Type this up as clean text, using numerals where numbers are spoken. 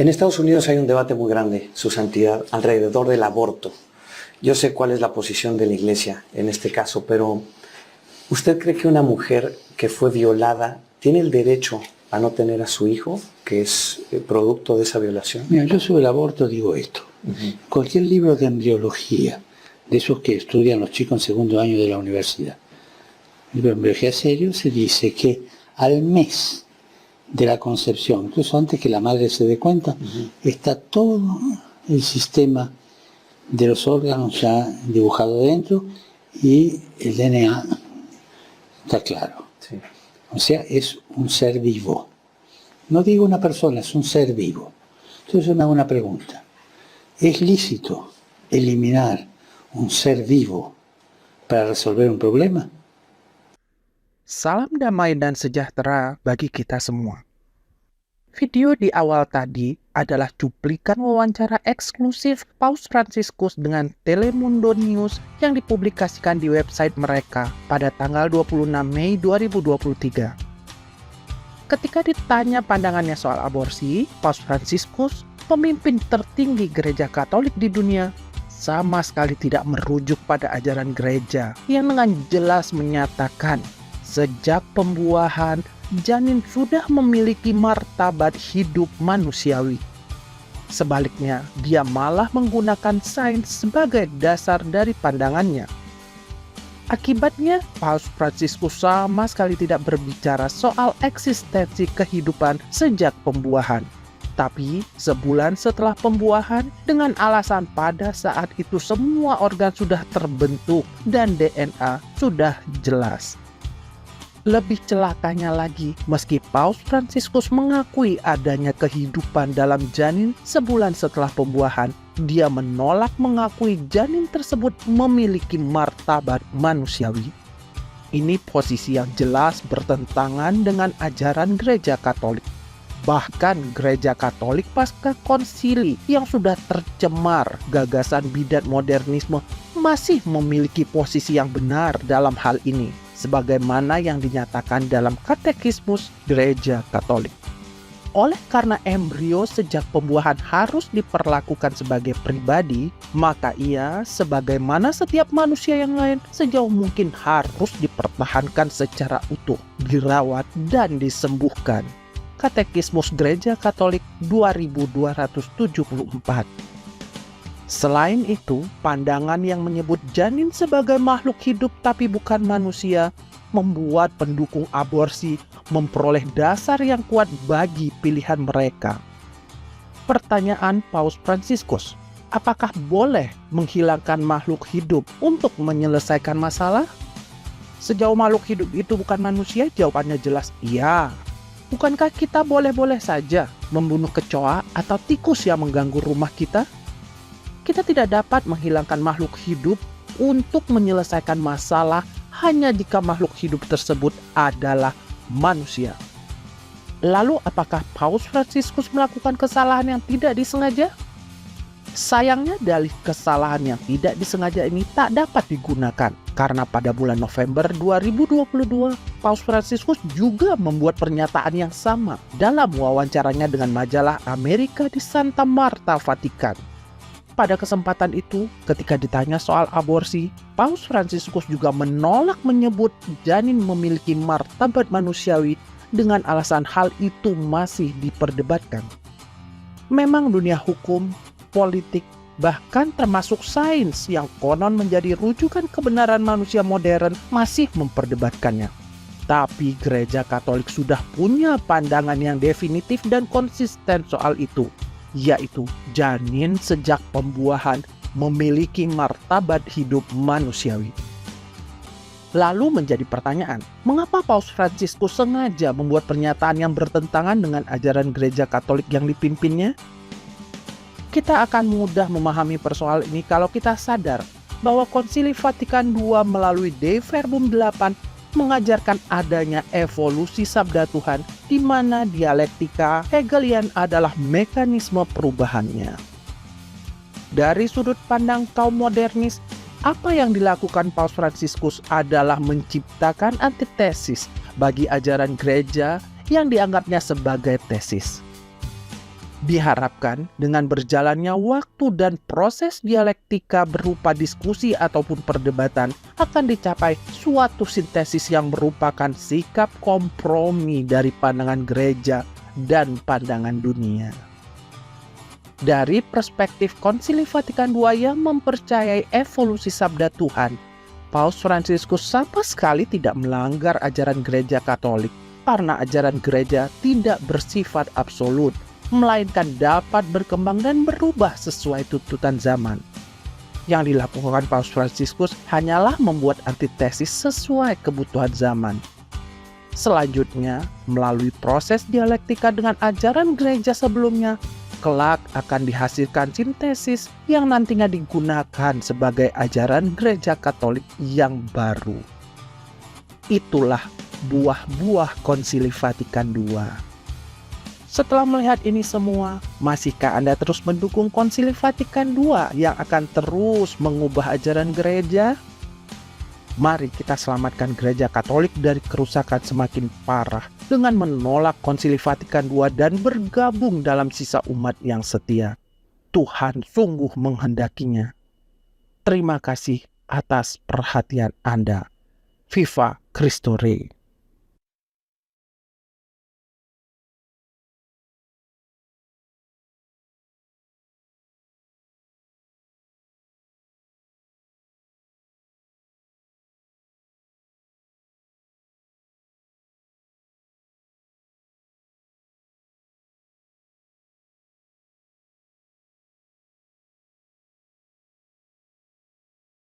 En Estados Unidos hay un debate muy grande, Su Santidad, alrededor del aborto. Yo sé cuál es la posición de la Iglesia en este caso, pero ¿usted cree que una mujer que fue violada tiene el derecho a no tener a su hijo, que es producto de esa violación? Mira, yo sobre el aborto digo esto. Cualquier libro de embriología, de esos que estudian los chicos en segundo año de la universidad, libro de embriología serio, se dice que al mes de la concepción, incluso antes que la madre se dé cuenta, está todo el sistema de los órganos ya dibujado dentro y el DNA está claro. Sí. O sea, es un ser vivo. No digo una persona, es un ser vivo. Entonces yo me hago una pregunta. ¿Es lícito eliminar un ser vivo para resolver un problema? Salam damai dan sejahtera bagi kita semua. Video di awal tadi adalah cuplikan wawancara eksklusif Paus Fransiskus dengan Telemundo News yang dipublikasikan di website mereka pada tanggal 26 Mei 2023. Ketika ditanya pandangannya soal aborsi, Paus Fransiskus, pemimpin tertinggi gereja Katolik di dunia, sama sekali tidak merujuk pada ajaran gereja yang dengan jelas menyatakan sejak pembuahan, janin sudah memiliki martabat hidup manusiawi. Sebaliknya, dia malah menggunakan sains sebagai dasar dari pandangannya. Akibatnya, Paus Fransiskus sama sekali tidak berbicara soal eksistensi kehidupan sejak pembuahan. Tapi, sebulan setelah pembuahan, dengan alasan pada saat itu semua organ sudah terbentuk dan DNA sudah jelas. Lebih celakanya lagi, meski Paus Fransiskus mengakui adanya kehidupan dalam janin sebulan setelah pembuahan, dia menolak mengakui janin tersebut memiliki martabat manusiawi. Ini posisi yang jelas bertentangan dengan ajaran gereja Katolik. Bahkan gereja Katolik pasca konsili yang sudah tercemar gagasan bidat modernisme masih memiliki posisi yang benar dalam hal ini, sebagaimana yang dinyatakan dalam Katekismus Gereja Katolik. Oleh karena embrio sejak pembuahan harus diperlakukan sebagai pribadi, maka ia, sebagaimana setiap manusia yang lain, sejauh mungkin harus dipertahankan secara utuh, dirawat, dan disembuhkan. Katekismus Gereja Katolik 2274. Selain itu, pandangan yang menyebut janin sebagai makhluk hidup tapi bukan manusia membuat pendukung aborsi memperoleh dasar yang kuat bagi pilihan mereka. Pertanyaan Paus Fransiskus, apakah boleh menghilangkan makhluk hidup untuk menyelesaikan masalah? Sejauh makhluk hidup itu bukan manusia, jawabannya jelas iya. Bukankah kita boleh-boleh saja membunuh kecoa atau tikus yang mengganggu rumah kita? Kita tidak dapat menghilangkan makhluk hidup untuk menyelesaikan masalah hanya jika makhluk hidup tersebut adalah manusia. Lalu apakah Paus Fransiskus melakukan kesalahan yang tidak disengaja? Sayangnya dalih kesalahan yang tidak disengaja ini tak dapat digunakan karena pada bulan November 2022 Paus Fransiskus juga membuat pernyataan yang sama dalam wawancaranya dengan majalah Amerika di Santa Marta, Vatikan. Pada kesempatan itu, ketika ditanya soal aborsi, Paus Fransiskus juga menolak menyebut janin memiliki martabat manusiawi dengan alasan hal itu masih diperdebatkan. Memang dunia hukum, politik, bahkan termasuk sains yang konon menjadi rujukan kebenaran manusia modern masih memperdebatkannya. Tapi gereja Katolik sudah punya pandangan yang definitif dan konsisten soal itu, yaitu janin sejak pembuahan memiliki martabat hidup manusiawi. Lalu menjadi pertanyaan, mengapa Paus Fransiskus sengaja membuat pernyataan yang bertentangan dengan ajaran gereja Katolik yang dipimpinnya? Kita akan mudah memahami persoalan ini kalau kita sadar bahwa Konsili Vatikan II melalui Dei Verbum 8 mengajarkan adanya evolusi sabda Tuhan di mana dialektika Hegelian adalah mekanisme perubahannya. Dari sudut pandang kaum modernis, apa yang dilakukan Paus Fransiskus adalah menciptakan antitesis bagi ajaran gereja yang dianggapnya sebagai tesis. Diharapkan dengan berjalannya waktu dan proses dialektika berupa diskusi ataupun perdebatan akan dicapai suatu sintesis yang merupakan sikap kompromi dari pandangan gereja dan pandangan dunia. Dari perspektif Konsili Vatikan II yang mempercayai evolusi sabda Tuhan, Paus Fransiskus sama sekali tidak melanggar ajaran gereja Katolik karena ajaran gereja tidak bersifat absolut, melainkan dapat berkembang dan berubah sesuai tuntutan zaman. Yang dilakukan Paus Fransiskus hanyalah membuat antitesis sesuai kebutuhan zaman. Selanjutnya, melalui proses dialektika dengan ajaran gereja sebelumnya, kelak akan dihasilkan sintesis yang nantinya digunakan sebagai ajaran gereja Katolik yang baru. Itulah buah-buah Konsili Vatikan II. Setelah melihat ini semua, masihkah Anda terus mendukung Konsili Vatikan II yang akan terus mengubah ajaran gereja? Mari kita selamatkan gereja Katolik dari kerusakan semakin parah dengan menolak Konsili Vatikan II dan bergabung dalam sisa umat yang setia. Tuhan sungguh menghendakinya. Terima kasih atas perhatian Anda. Viva Cristo Rey.